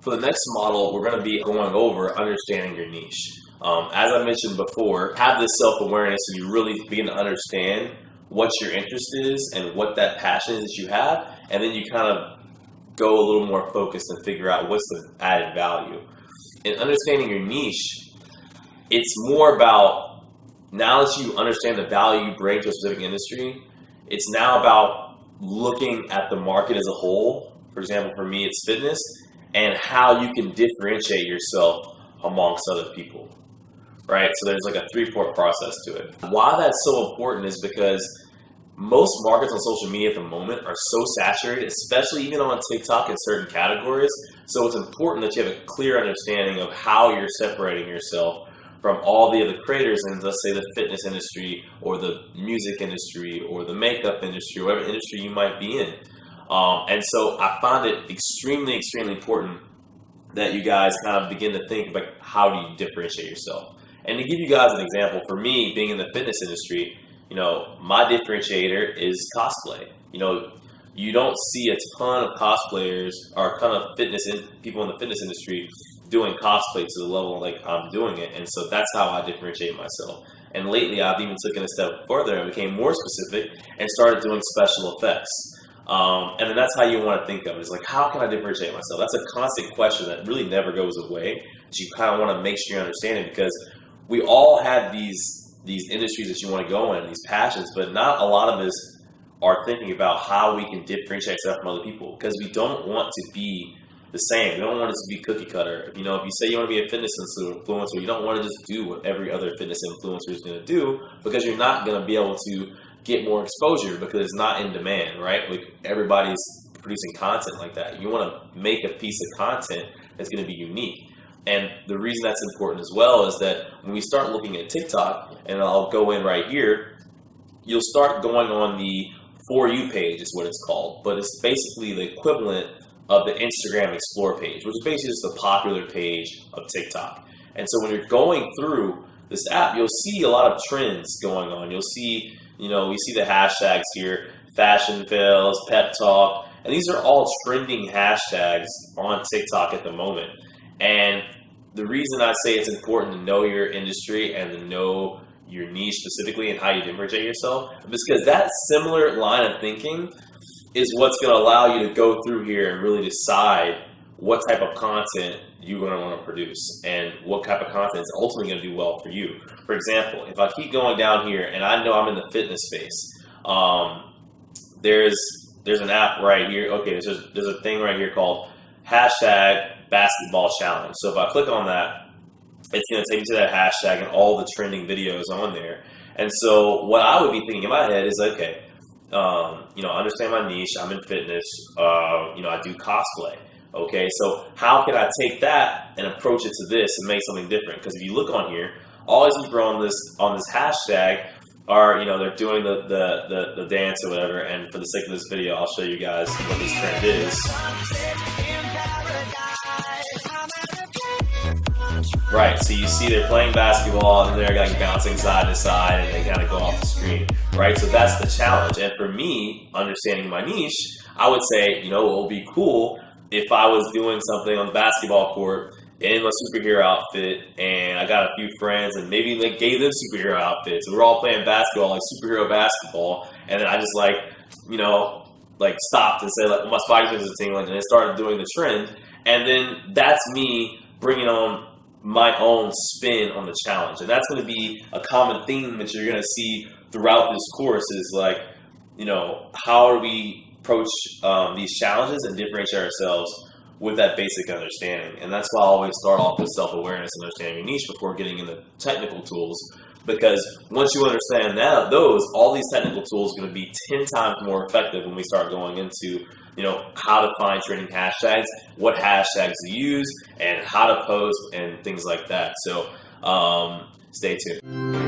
For the next model, we're going to be going over understanding your niche. As I mentioned before, have this self-awareness so you really begin to understand what your interest is and what that passion is that you have, and then you kind of go a little more focused and figure out what's the added value. In understanding your niche, it's more about, now that you understand the value you bring to a specific industry, it's now about looking at the market as a whole. For example, for me, it's fitness, and how you can differentiate yourself amongst other people, right? So there's like a three-part process to it. Why that's so important is because most markets on social media at the moment are so saturated, especially even on TikTok in certain categories. So it's important that you have a clear understanding of how you're separating yourself from all the other creators in, let's say, the fitness industry or the music industry or the makeup industry, or whatever industry you might be in. And so I find it extremely, extremely important that you guys kind of begin to think about how do you differentiate yourself. And to give you guys an example, for me, being in the fitness industry, you know, my differentiator is cosplay. You know, you don't see a ton of cosplayers or kind of people in the fitness industry doing cosplay to the level like I'm doing it. And so that's how I differentiate myself. And lately I've even taken a step further and became more specific and started doing special effects. And then that's how you want to think of it. It's like, how can I differentiate myself? That's a constant question that really never goes away. That you kind of want to make sure you understand it, because we all have these industries that you want to go in, these passions, but not a lot of us are thinking about how we can differentiate ourselves from other people, because we don't want to be the same. We don't want it to be cookie cutter. You know, if you say you want to be a fitness influencer, you don't want to just do what every other fitness influencer is going to do, because you're not going to be able to get more exposure because it's not in demand, right? Like, everybody's producing content like that. You want to make a piece of content that's going to be unique. And the reason that's important as well is that when we start looking at TikTok, and I'll go in right here, you'll start going on the For You page is what it's called, but it's basically the equivalent of the Instagram Explore page, which is basically just a popular page of TikTok. And so when you're going through this app, you'll see a lot of trends going on. You'll see, you know, we see the hashtags here, fashion fails, pep talk, and these are all trending hashtags on TikTok at the moment. And the reason I say it's important to know your industry and to know your niche specifically and how you differentiate yourself is because that similar line of thinking is what's going to allow you to go through here and really decide what type of content you're going to want to produce and what type of content is ultimately going to do well for you. For example, if I keep going down here and I know I'm in the fitness space, there's an app right here. Okay, there's a thing right here called #basketball challenge. So if I click on that, it's going to take me to that hashtag and all the trending videos on there. And so what I would be thinking in my head is, okay, you know, understand my niche. I'm in fitness. You know, I do cosplay. Okay, so how can I take that and approach it to this and make something different? Because if you look on here, all these people on this hashtag are, you know, they're doing the dance or whatever. And for the sake of this video, I'll show you guys what this trend is. Right, so you see they're playing basketball and they're like bouncing side to side and they kind of go off the screen, right? So that's the challenge. And for me, understanding my niche, I would say, you know, it would be cool if I was doing something on the basketball court in a superhero outfit and I got a few friends and maybe like gave them superhero outfits. We're all playing basketball, like superhero basketball, and then I just like, you know, like stopped and said like, my spidey senses are tingling, and then started doing the trend. And then that's me bringing on my own spin on the challenge. And that's going to be a common theme that you're going to see throughout this course is like, you know, how do we approach these challenges and differentiate ourselves with that basic understanding. And that's why I always start off with self-awareness and understanding your niche before getting into technical tools, because once you understand those, all these technical tools are going to be 10 times more effective when we start going into, you know, how to find trending hashtags, what hashtags to use, and how to post and things like that. So stay tuned.